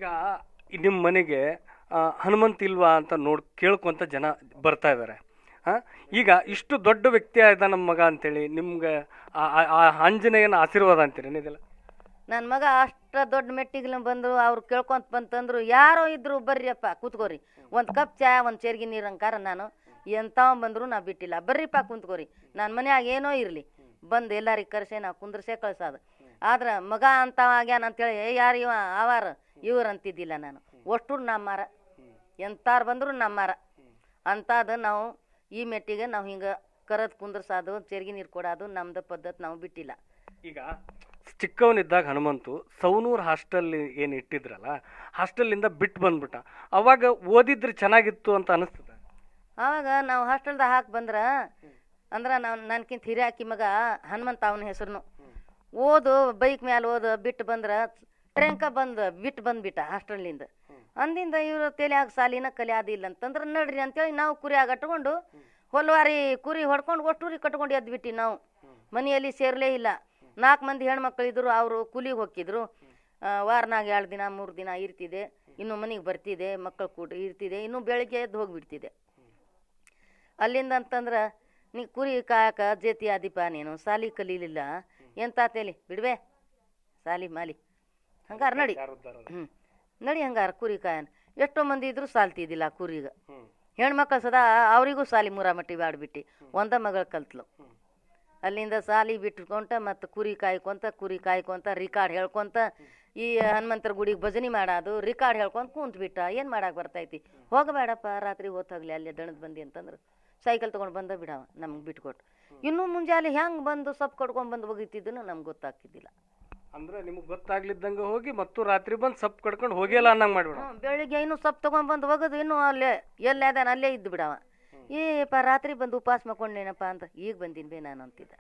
ಈಗ ನಿಮ್ಮ ಮನೆಗೆ ಹನುಮಂತ ಇಲ್ವಾ ಅಂತ ಕೇಳ್ಕೊಂತ ಜನ ಬರ್ತಾ ಇದ್ದಾರೆ. ಈಗ ಇಷ್ಟು ದೊಡ್ಡ ವ್ಯಕ್ತಿ ಆಯ್ದ ನಮ್ಮ ಮಗ ಅಂತೇಳಿ ನಿಮ್ಗೆ ಆಂಜನೇಯನ ಆಶೀರ್ವಾದ ಅಂತೀರಿ ಇದೆಲ್ಲ? ನನ್ನ ಮಗ ಅಷ್ಟ ದೊಡ್ಡ ಮೆಟ್ಟಿಗೆ ಬಂದರು, ಅವ್ರು ಕೇಳ್ಕೊಂತ ಬಂತಂದ್ರು ಯಾರೋ ಇದ್ರು ಬರ್ರಿಯಪ್ಪ ಕೂತ್ಕೋರಿ, ಒಂದು ಕಪ್ ಚಾ ಒಂದು ಚೇರ್ಗಿ ನೀರು ಅಂಕಾರ ನಾನು ಎಂಥವ ಬಂದ್ರು ನಾ ಬಿಟ್ಟಿಲ್ಲ, ಬರ್ರಿಪ್ಪ ಕುಂತ್ಕೋರಿ, ನನ್ನ ಮನ್ಯಾಗ ಏನೋ ಇರಲಿ ಬಂದು ಎಲ್ಲರಿಗೆ ಕರೆಸೆ ನಾವು ಕುಂದ್ರಸೇ ಕಳ್ಸೋದು. ಆದ್ರೆ ಮಗ ಅಂತವ ಆಗ್ಯಾನ ಅಂತೇಳಿ ಯಾರು ಇವ ಅವಾರ ಇವ್ರು ಅಂತಿದ್ದಿಲ್ಲ ನಾನು. ಅಷ್ಟು ನಮ್ಮಾರ ಎಂತಾರು ಬಂದ್ರು ನಮ್ಮಾರ ಅಂಥದ್ದು ನಾವು ಈ ಮೆಟ್ಟಿಗೆ ನಾವು ಹಿಂಗೆ ಕರೆದು ಕುಂದ್ರಸೋದು ಚೇರ್ಗಿ ನೀರು ಕೊಡೋದು ನಮ್ದು ಪದ್ಧತಿ ನಾವು ಬಿಟ್ಟಿಲ್ಲ. ಈಗ ಚಿಕ್ಕವನಿದ್ದಾಗ ಹನುಮಂತು ಸೌನೂರು ಹಾಸ್ಟೆಲ್ ಏನು ಇಟ್ಟಿದ್ರಲ್ಲ, ಹಾಸ್ಟೆಲಿಂದ ಬಿಟ್ಟು ಬಂದ್ಬಿಟ್ಟ, ಅವಾಗ ಓದಿದ್ರೆ ಚೆನ್ನಾಗಿತ್ತು ಅಂತ ಅನಿಸ್ತದೆ. ಆವಾಗ ನಾವು ಹಾಸ್ಟೆಲ್ದಾಗ ಹಾಕಿ ಬಂದ್ರೆ ಅಂದ್ರೆ ನಾವು ನನ್ಕಿಂತ ಹಿರಿಯಾಕಿ ಮಗ ಹನುಮಂತ ಅವನ ಹೆಸರು ಓದು ಬೈಕ್ ಮ್ಯಾಲೆ ಓದು ಬಿಟ್ಟು ಬಂದ್ರೆ ಟ್ರೆಂಕ ಬಂದು ಬಿಟ್ಟು ಬಂದ್ಬಿಟ್ಟ ಹಾಸ್ಟೆಲ್ನಿಂದ. ಅಂದಿಂದ ಇವರು ತಲೆಯಾಗ ಸಾಲಿನ ಕಲಿಯಾದಿಲ್ಲ ಅಂತಂದ್ರೆ ನಡ್ರಿ ಅಂತೇಳಿ ನಾವು ಕುರಿಯಾಗ ಕಟ್ಕೊಂಡು ಹೊಲ್ವಾರಿ ಕುರಿ ಹೊಡ್ಕೊಂಡು ಒಟ್ಟೂರಿ ಕಟ್ಕೊಂಡು ಎದ್ದು ಬಿಟ್ಟು ನಾವು ಮನೆಯಲ್ಲಿ ಸೇರಲೇ ಇಲ್ಲ. 4 ಮಂದಿ ಹೆಣ್ಮಕ್ಳು ಇದ್ರು, ಅವರು ಕೂಲಿಗೆ ಹೋಗಿದ್ರು. ವಾರನಾಗ 2 ದಿನ 3 ದಿನ ಇರ್ತಿದೆ, ಇನ್ನು ಮನೆಗೆ ಬರ್ತಿದೆ, ಮಕ್ಕಳು ಕೂಡ ಇರ್ತಿದೆ, ಇನ್ನು ಬೆಳಿಗ್ಗೆ ಎದ್ದು ಹೋಗಿಬಿಡ್ತಿದೆ. ಅಲ್ಲಿಂದ ಅಂತಂದ್ರೆ ನೀ ಕುರಿ ಕಾಯಕ ಜೇತಿ ಆದಿಪ, ನೀನು ಸಾಲಿ ಕಲೀಲಿಲ್ಲ ಎಂತ ತೇಲಿ ಬಿಡ್ಬೇ ಸಾಲಿ ಮಾಲಿ ಹಂಗಾರ ನಡಿ ನಡಿ ಹಂಗಾರ ಕುರಿ ಕಾಯನ್. ಎಷ್ಟೋ ಮಂದಿ ಇದ್ರು ಸಾಲ್ತಿದ್ದಿಲ್ಲ ಕುರಿಗ. ಹೆಣ್ಮಕ್ಳು ಸದಾ ಅವರಿಗೂ ಸಾಲಿ ಮುರಾಮಟ್ಟಿ ಬಾಡ್ಬಿಟ್ಟು ಒಂದ ಮಗಳು ಕಲ್ತ್ಲು. ಅಲ್ಲಿಂದ ಸಾಲಿ ಬಿಟ್ಕೊಂತ ಮತ್ತು ಕುರಿ ಕಾಯ್ಕೊಂತ ರಿಕಾರ್ಡ್ ಹೇಳ್ಕೊಂತ ಈ ಹನುಮಂತರ ಗುಡಿಗೆ ಭಜನೆ ಮಾಡೋದು, ರಿಕಾರ್ಡ್ ಹೇಳ್ಕೊಂತ ಕುಂತ್ಬಿಟ್ಟ. ಏನು ಮಾಡಕ್ಕೆ ಬರ್ತೈತಿ, ಹೋಗಬೇಡಪ್ಪ ರಾತ್ರಿ ಹೊತ್ತಾಗಲಿ ಅಲ್ಲೇ ದಣದ್ ಬಂದಿ ಅಂತಂದ್ರೆ ಸೈಕಲ್ ತೊಗೊಂಡು ಬಂದ ಬಿಡವ ನಮ್ಗೆ ಬಿಟ್ಕೊಟ್ಟು. ಇನ್ನೂ ಮುಂಜಾನೆ ಹೆಂಗೆ ಬಂದು ಸೊಪ್ಪು ಕಡ್ಕೊಂಡ್ಬಂದು ಒಗಿತಿದ್ದನು ನಮ್ಗೆ ಗೊತ್ತಾಗ್ತಿದ್ದಿಲ್ಲ. ಅಂದ್ರೆ ನಿಮ್ಗೆ ಗೊತ್ತಾಗ್ಲಿದ್ದಂಗೆ ಹೋಗಿ ಮತ್ತು ರಾತ್ರಿ ಬಂದು ಸೊಪ್ಪು ಕಡ್ಕೊಂಡು ಹೋಗಿಲ್ಲ ಅನ್ನಂಗೆ ಮಾಡ್ಬಿಡ. ಬೆಳಿಗ್ಗೆ ಇನ್ನೂ ಸೊಪ್ಪು ತೊಗೊಂಡ್ಬಂದು ಒಗದು ಇನ್ನೂ ಅಲ್ಲೇ ಎಲ್ಲೇ ಅದಾನ ಅಲ್ಲೇ ಇದ್ದು ಬಿಡವ. ಏಪ್ಪ ರಾತ್ರಿ ಬಂದು ಉಪವಾಸ ಮಾಡ್ಕೊಂಡೇನಪ್ಪ ಅಂತ ಈಗ ಬಂದೀನಿ ಬೇ ನಾನು ಅಂತಿದ್ದೆ.